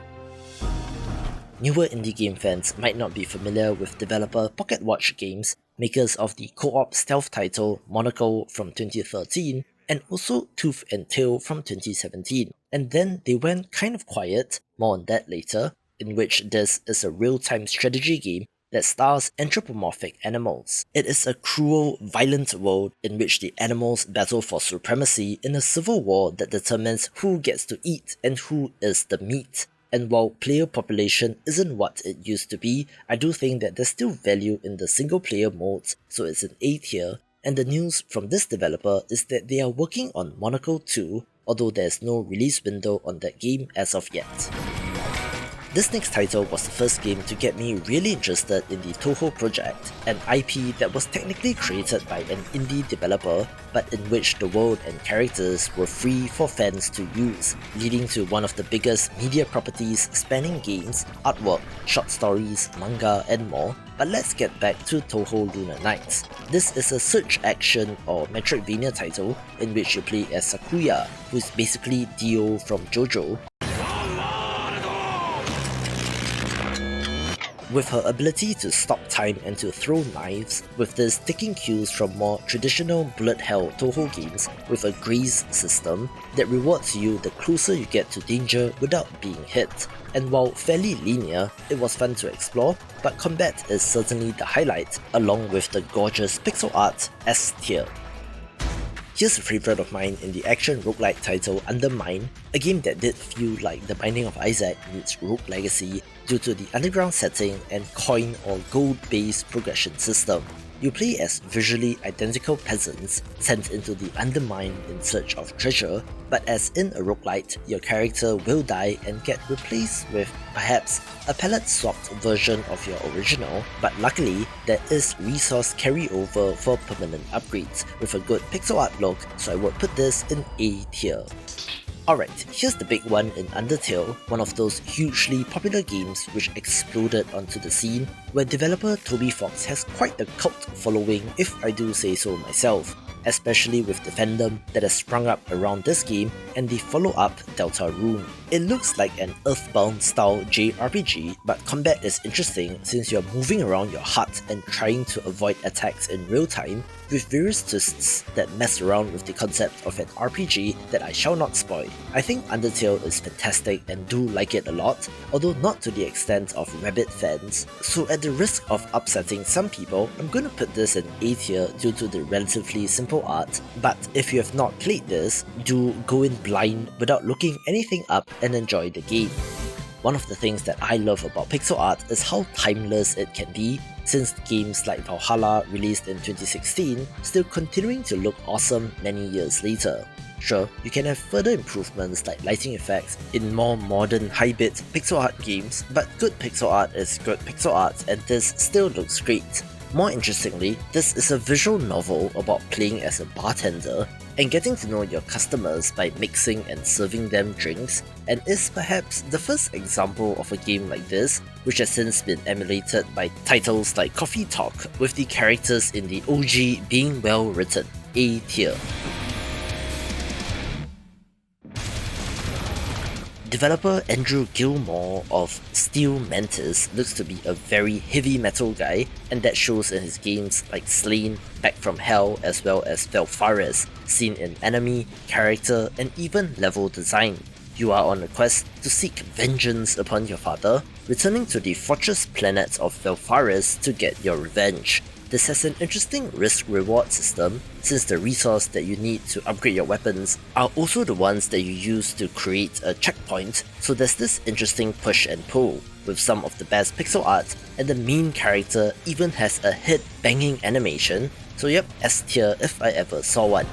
Newer indie game fans might not be familiar with developer Pocket Watch Games, makers of the co-op stealth title Monocle from 2013, and also Tooth and Tail from 2017. And then they went kind of quiet, more on that later, in which this is a real-time strategy game that stars anthropomorphic animals. It is a cruel, violent world in which the animals battle for supremacy in a civil war that determines who gets to eat and who is the meat. And while player population isn't what it used to be, I do think that there's still value in the single player modes, so it's an A tier, and the news from this developer is that they are working on Monocle 2, although there's no release window on that game as of yet. This next title was the first game to get me really interested in the Touhou project, an IP that was technically created by an indie developer, but in which the world and characters were free for fans to use, leading to one of the biggest media properties spanning games, artwork, short stories, manga, and more. But let's get back to Touhou Lunar Nights. This is a search action or Metroidvania title in which you play as Sakuya, who is basically Dio from JoJo. With her ability to stop time and to throw knives, with this taking cues from more traditional bullet hell Touhou games with a graze system that rewards you the closer you get to danger without being hit. And while fairly linear, it was fun to explore, but combat is certainly the highlight, along with the gorgeous pixel art S tier. Here's a favourite of mine in the action roguelike title Undermine, a game that did feel like The Binding of Isaac meets Rogue Legacy due to the underground setting and coin or gold based progression system. You play as visually identical peasants sent into the Undermine in search of treasure, but as in a roguelite, your character will die and get replaced with perhaps a palette-swapped version of your original, but luckily there is resource carryover for permanent upgrades with a good pixel art look, so I would put this in A tier. Alright, here's the big one in Undertale, one of those hugely popular games which exploded onto the scene, where developer Toby Fox has quite a cult following if I do say so myself, especially with the fandom that has sprung up around this game and the follow-up Deltarune. It looks like an Earthbound style JRPG, but combat is interesting since you're moving around your hut and trying to avoid attacks in real time, with various twists that mess around with the concept of an RPG that I shall not spoil. I think Undertale is fantastic and do like it a lot, although not to the extent of rabid fans, so at the risk of upsetting some people, I'm gonna put this in A tier due to the relatively simple art, but if you have not played this, do go in blind without looking anything up and enjoy the game. One of the things that I love about pixel art is how timeless it can be, since games like Valhalla released in 2016 still continuing to look awesome many years later. Sure, you can have further improvements like lighting effects in more modern high-bit pixel art games, but good pixel art is good pixel art and this still looks great. More interestingly, this is a visual novel about playing as a bartender and getting to know your customers by mixing and serving them drinks, and is perhaps the first example of a game like this, which has since been emulated by titles like Coffee Talk, with the characters in the OG being well written. A tier. Developer Andrew Gilmore of Steel Mantis looks to be a very heavy metal guy, and that shows in his games like Slain, Back from Hell, as well as Velfaris, seen in enemy, character, and even level design. You are on a quest to seek vengeance upon your father, returning to the fortress planet of Velfaris to get your revenge. This has an interesting risk-reward system, since the resource that you need to upgrade your weapons are also the ones that you use to create a checkpoint, so there's this interesting push and pull, with some of the best pixel art, and the main character even has a head-banging animation, so yep, S tier if I ever saw one.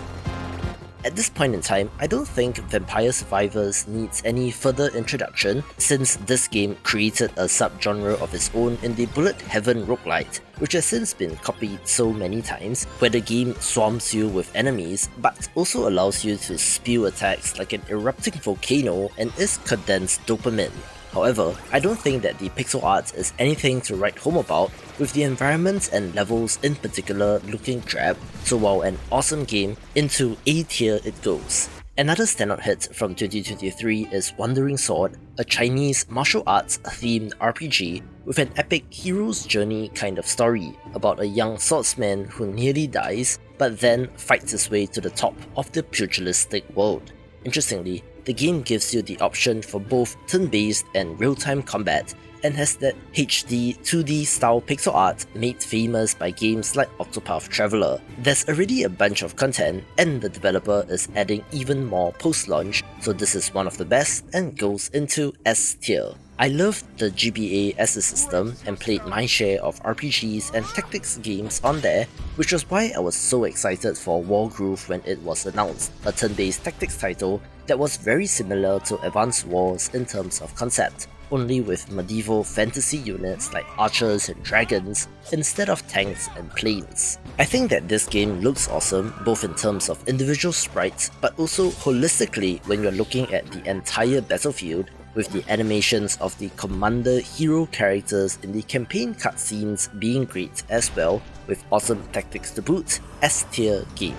At this point in time, I don't think Vampire Survivors needs any further introduction, since this game created a subgenre of its own in the Bullet Heaven roguelite, which has since been copied so many times, where the game swarms you with enemies, but also allows you to spew attacks like an erupting volcano and is condensed dopamine. However, I don't think that the pixel art is anything to write home about, with the environments and levels in particular looking drab, so while an awesome game, into A tier it goes. Another standout hit from 2023 is Wandering Sword, a Chinese martial arts themed RPG with an epic hero's journey kind of story about a young swordsman who nearly dies but then fights his way to the top of the pugilistic world. Interestingly, the game gives you the option for both turn-based and real-time combat, and has that HD 2D style pixel art made famous by games like Octopath Traveler. There's already a bunch of content, and the developer is adding even more post-launch, so this is one of the best and goes into S tier. I loved the GBA as a system and played my share of RPGs and tactics games on there, which was why I was so excited for Wargroove when it was announced, a turn-based tactics title that was very similar to Advance Wars in terms of concept, only with medieval fantasy units like archers and dragons instead of tanks and planes. I think that this game looks awesome both in terms of individual sprites but also holistically when you're looking at the entire battlefield, with the animations of the commander hero characters in the campaign cutscenes being great as well, with awesome tactics to boot. S tier game.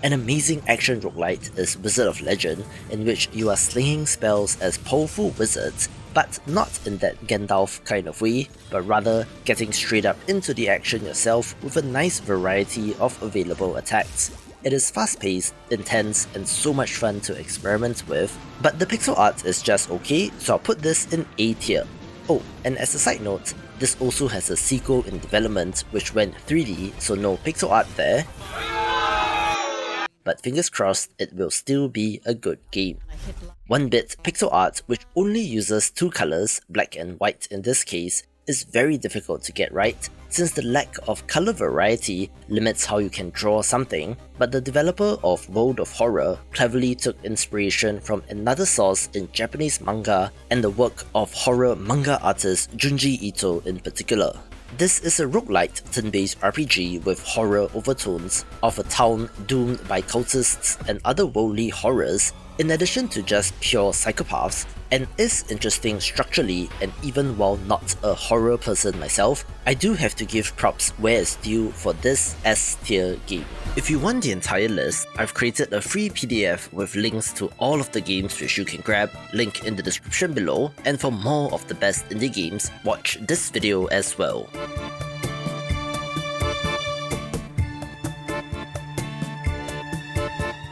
An amazing action roguelite is Wizard of Legend, in which you are slinging spells as powerful wizards, but not in that Gandalf kind of way, but rather getting straight up into the action yourself with a nice variety of available attacks. It is fast-paced, intense, and so much fun to experiment with, but the pixel art is just okay, so I'll put this in A tier. Oh, and as a side note, this also has a sequel in development which went 3D, so no pixel art there. But fingers crossed, it will still be a good game. 1-bit pixel art, which only uses two colors, black and white in this case, is very difficult to get right, since the lack of color variety limits how you can draw something, but the developer of World of Horror cleverly took inspiration from another source in Japanese manga and the work of horror manga artist Junji Ito in particular. This is a roguelite turn-based RPG with horror overtones of a town doomed by cultists and otherworldly horrors, in addition to just pure psychopaths, and is interesting structurally, and even while not a horror person myself, I do have to give props where it's due for this S tier game. If you want the entire list, I've created a free PDF with links to all of the games which you can grab, link in the description below, and for more of the best indie games, watch this video as well.